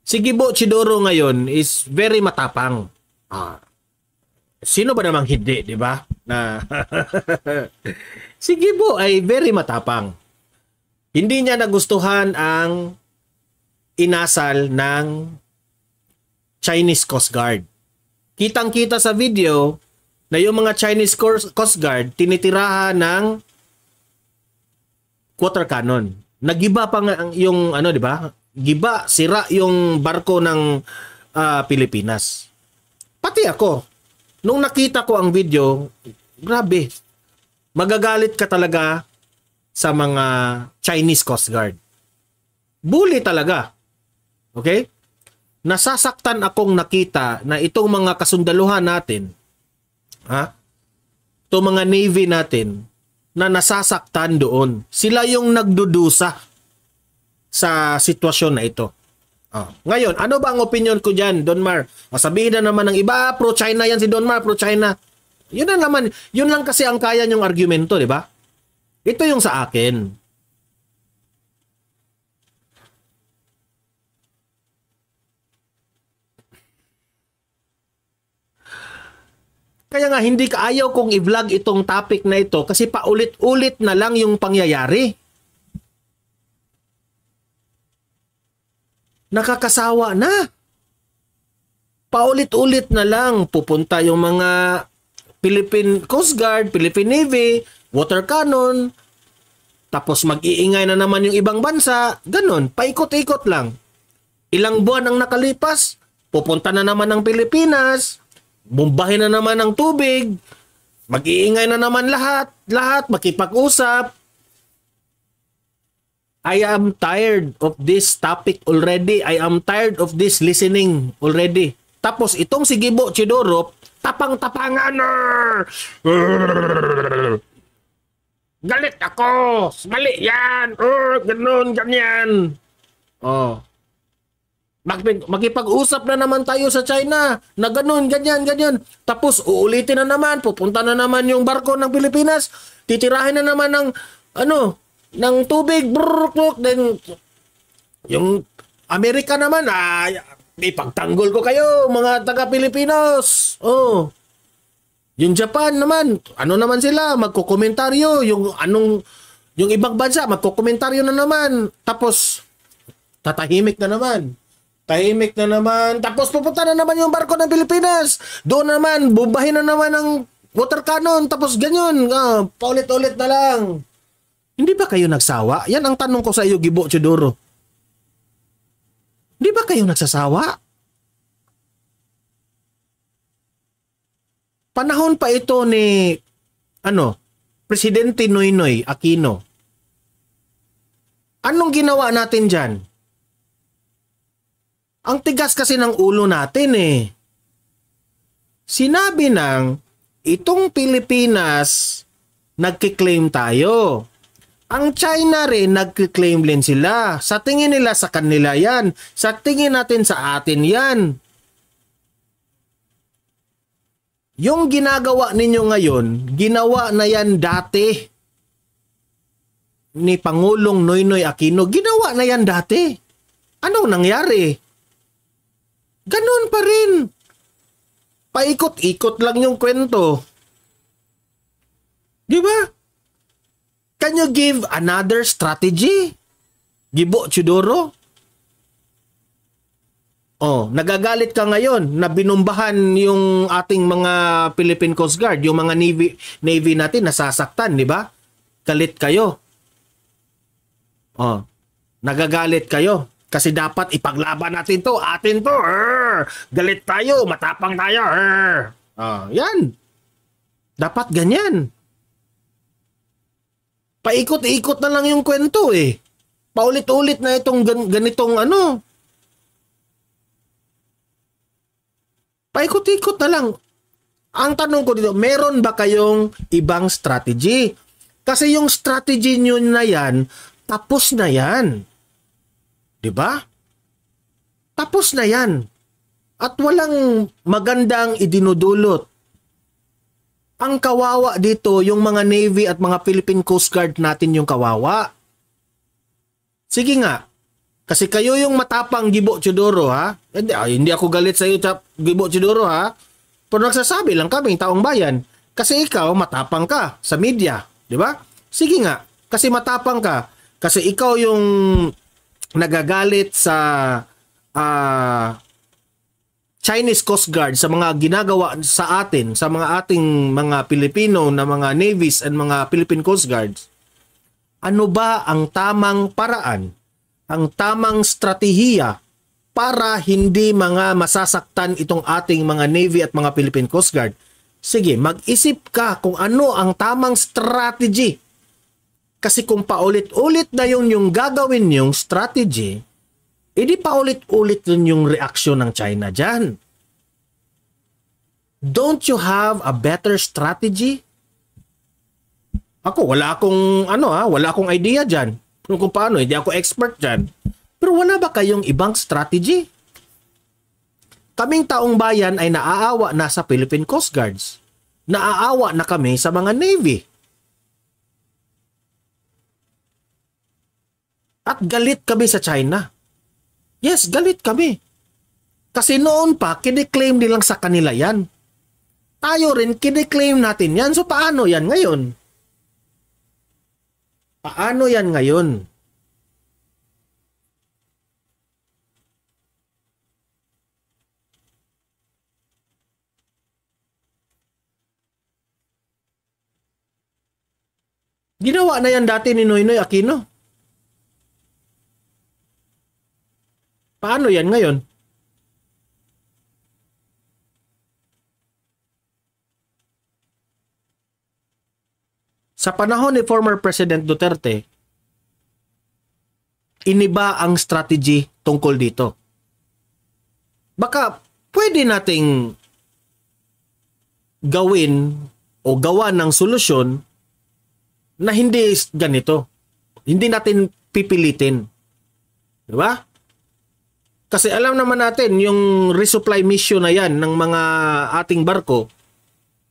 Si Gibo Chidoro ngayon is very matapang. Ah, sino ba namang hindi, di ba? Na si Gibo ay very matapang. Hindi niya nagustuhan ang inasal ng Chinese Coast Guard. Kitang-kita sa video na yung mga Chinese Coast Guard tinitirahan ng water cannon. Nagiba pa nga yung ano, di ba? Giba, sira yung barko ng Pilipinas. Pati ako, nung nakita ko ang video, grabe, magagalit ka talaga sa mga Chinese Coast Guard. Bully talaga. Okay? Nasasaktan akong nakita na itong mga kasundaluhan natin, itong mga Navy natin, na nasasaktan doon. Sila yung nagdudusa sa sitwasyon na ito. Ngayon, ano ba ang opinion ko dyan, Donmar? Sabihin na naman ng iba, pro-China yan si Donmar, pro-China. Yun na naman, yun lang kasi ang kaya nyong argumento, di ba? Ito yung sa akin. Kaya nga, hindi ka ayaw kong i-vlog itong topic na ito kasi paulit-ulit na lang yung pangyayari. Nakakasawa na. Paulit-ulit na lang pupunta yung mga Philippine Coast Guard, Philippine Navy, water cannon, tapos mag-iingay na naman yung ibang bansa, ganun, paikot-ikot lang. Ilang buwan ang nakalipas, pupunta na naman ng Pilipinas, bombahin na naman ng tubig, mag-iingay na naman lahat, makipag-usap. I am tired of this topic already. I am tired of this listening already. Tapos itong si Gibo Chidoro, tapang-tapangan na. Galit ako. Mali yan. Ganun, ganyan. Makipag-usap na naman tayo sa China na ganun, ganyan, ganyan. Tapos uulitin na naman, pupunta na naman yung barko ng Pilipinas, titirahin na naman ng ng tubig, then yung Amerika naman, ipagtanggol ko kayo, mga taga-Pilipinos. Yung Japan naman, ano naman sila, magkokomentaryo, yung ibang bansa, magkokomentaryo na naman. Tapos, tatahimik na naman. Tapos pupunta na naman yung barko ng Pilipinas. Doon naman, bubahin na naman ng water cannon. Tapos ganyan, paulit-ulit na lang. Hindi ba kayo nagsawa? Yan ang tanong ko sa iyo, Gibo Chidoro. Hindi ba kayo nagsasawa? Panahon pa ito ni Presidente Noynoy Aquino. Anong ginawa natin dyan? Ang tigas kasi ng ulo natin eh. Sinabi ng itong Pilipinas nagkiklaim tayo. Ang China rin nagkiklaim din sila. Sa tingin nila sa kanila yan. Sa tingin natin sa atin yan. Yung ginagawa ninyo ngayon, ginawa na yan dati ni Pangulong Noynoy Aquino. Ginawa na yan dati. Anong nangyari? Ganun pa rin. Paikot-ikot lang yung kwento. Di ba? Can you give another strategy? Gibo Chidoro? Nagagalit ka ngayon na binumbahan yung ating mga Philippine Coast Guard, yung mga Navy natin nasasaktan, di ba? Galit kayo. Nagagalit kayo. Kasi dapat ipaglaban natin to. Atin to. Galit tayo. Matapang tayo. Yan. Dapat ganyan. Paikot-ikot na lang yung kwento eh. Paulit-ulit na itong ganitong Paikot-ikot na lang. Ang tanong ko dito, meron ba kayong ibang strategy? Kasi yung strategy nyo na yan, tapos na yan. Diba? Tapos na yan. At walang magandang idinudulot. Ang kawawa dito, yung mga Navy at mga Philippine Coast Guard natin yung kawawa. Sige nga, Kasi kayo yung matapang, Gibo Chudoro, ha? Hindi ako galit sa iyo, Gibo Chudoro, ha? Pero nagsasabi lang kami, taong bayan. Kasi ikaw, matapang ka sa media. Di ba? Sige nga. Kasi matapang ka. Kasi ikaw yung nagagalit sa Chinese Coast Guard sa mga ginagawa sa atin, sa mga ating mga Pilipino na mga navies and mga Philippine Coast Guards. Ano ba ang tamang paraan, ang tamang strategiya para hindi mga masasaktan itong ating mga Navy at mga Philippine Coast Guard? Sige, mag-isip ka kung ano ang tamang strategy. Kasi kung paulit-ulit na yung gagawin yung strategy, edi paulit-ulit rin yung reaksyon ng China dyan. Don't you have a better strategy? Ako, wala akong idea dyan. Kung paano, hindi ako expert dyan. Pero wala ba kayong ibang strategy? Kaming taong bayan ay naaawa na sa Philippine Coast Guards. Naaawa na kami sa mga Navy. At galit kami sa China. Yes, galit kami. Kasi noon pa, kiniklaim nilang sa kanila yan. Tayo rin, kiniklaim natin yan. So, paano yan ngayon? Paano yan ngayon? Ginawa na yan dati ni Noynoy Aquino. Paano yan ngayon? Sa panahon ni former President Duterte, iniba ang strategy tungkol dito. Baka pwede nating gawin o gawa ng solusyon na hindi ganito. Hindi natin pipilitin. Di ba? Kasi alam naman natin yung resupply mission na yan ng mga ating barko,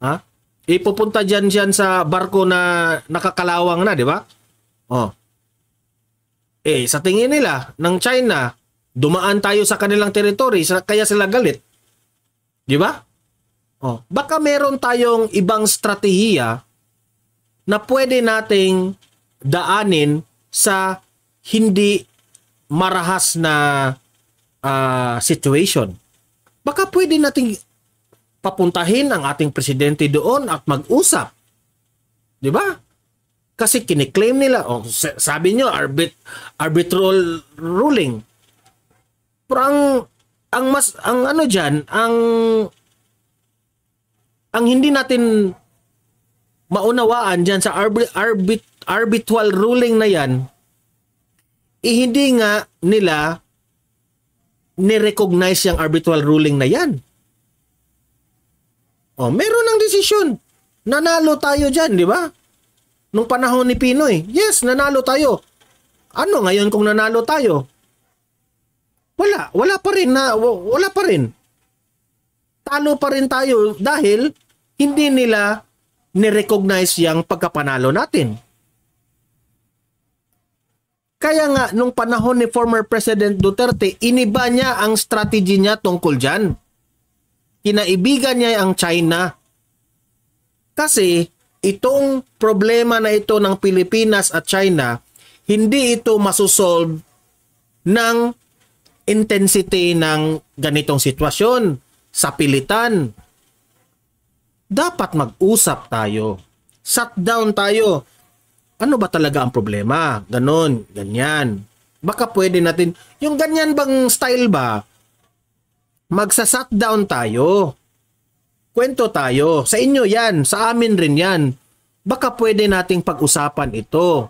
ha? Ipupunta dyan sa barko na nakakalawang na, di ba? Oh. Sa tingin nila, ng China, dumaan tayo sa kanilang territory, kaya sila galit. Di ba? Oh. Baka meron tayong ibang strategiya na pwede nating daanin sa hindi marahas na situation. Baka pwede nating papuntahin ang ating presidente doon at mag-usap. Di ba? Kasi kiniklaim nila, sabi nyo, arbitral ruling. Pero ang hindi natin maunawaan dyan sa arbitral ruling na yan, hindi nga nila ni-recognize yung arbitral ruling na yan. Meron ng desisyon. Nanalo tayo dyan, di ba? Nung panahon ni Pinoy. Yes, nanalo tayo. Ano ngayon kung nanalo tayo? Wala pa rin. Talo pa rin tayo dahil hindi nila ni-recognize yung pagkapanalo natin. Kaya nga, nung panahon ni former President Duterte, iniba niya ang strategy niya tungkol dyan. Kinaibigan niya ang China. Kasi itong problema na ito ng Pilipinas at China, hindi ito masusolve ng intensity ng ganitong sitwasyon sa pilitan. Dapat mag-usap tayo. Shut down tayo. Ano ba talaga ang problema? Ganon, ganyan. Baka pwede natin, yung ganyan bang style ba? Magsa-shut down tayo. Kwento tayo. Sa inyo yan. Sa amin rin yan. Baka pwede nating pag-usapan ito.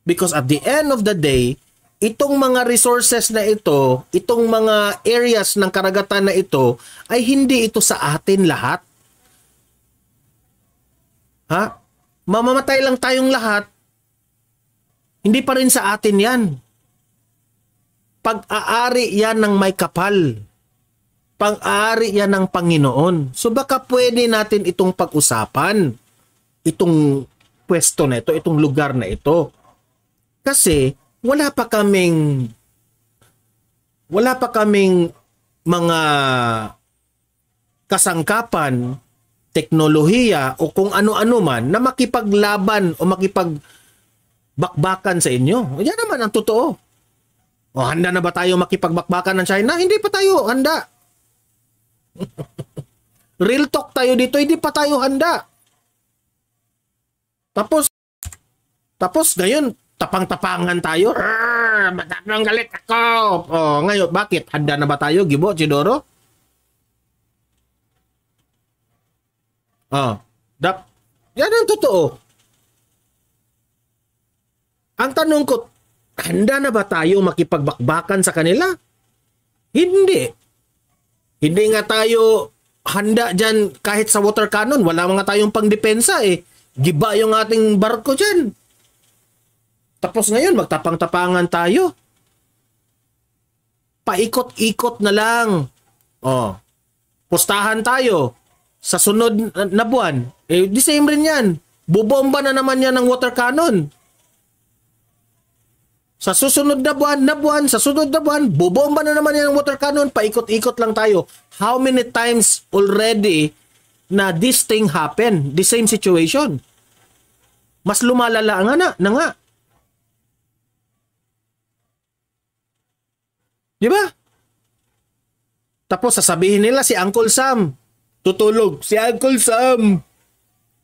Because at the end of the day, itong mga resources na ito, itong mga areas ng karagatan na ito, ay hindi ito sa atin lahat. Ha? Mamamatay lang tayong lahat. Hindi pa rin sa atin yan. Pag-aari yan ng may kapal. Pang-aari yan ng Panginoon. So baka pwede natin itong pag-usapan. Itong pwesto na ito, itong lugar na ito. Kasi wala pa kaming wala pa kaming mga kasangkapan, teknolohiya o kung ano-ano man na makipaglaban o makipagbakbakan sa inyo. Yan naman ang totoo. O handa na ba tayo makipagbakbakan ng China? Hindi pa tayo handa. Real talk tayo dito, hindi pa tayo handa. Tapos ngayon, tapang-tapangan tayo. Matapang galit ako. Oh, ngayon, bakit? Handa na ba tayo, Gibo, Chidoro? Oh, yan ang totoo. Ang tanong ko, handa na ba tayo makipagbakbakan sa kanila? Hindi. Hindi nga tayo handa dyan kahit sa water cannon. Wala mga tayong pangdepensa eh. Giba yung ating barko dyan. Tapos ngayon, magtapang-tapangan tayo. Paikot-ikot na lang. Oh. Pustahan tayo sa sunod na buwan. Eh, the same rin yan. Bubomba na naman yan ng water cannon. Sa susunod na buwan, sa sunod na buwan, bubomba na naman yan ng water cannon. Paikot-ikot lang tayo. How many times already na this thing happen? The same situation. Mas lumalala nga na nga. Di ba? Tapos sasabihin nila si Uncle Sam. Tutulog. Si Uncle Sam.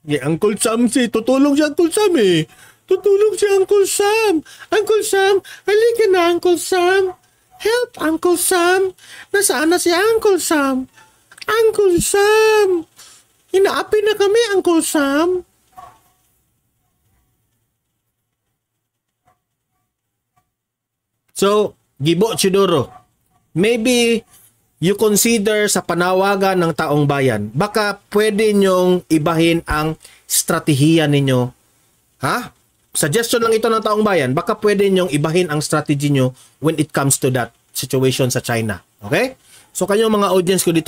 Uncle Sam tutulog si Uncle Sam eh. Tutulog si Uncle Sam. Uncle Sam, halika na Uncle Sam. Help Uncle Sam. Nasaan na si Uncle Sam? Uncle Sam. Inaapi na kami Uncle Sam. So, Gibo Chidoro, maybe you consider sa panawagan ng taong bayan, baka pwede nyong ibahin ang strategiya ninyo. Ha? Suggestion lang ito ng taong bayan, baka pwede nyong ibahin ang strategy nyo when it comes to that situation sa China. Okay? So, kayong mga audience ko dito,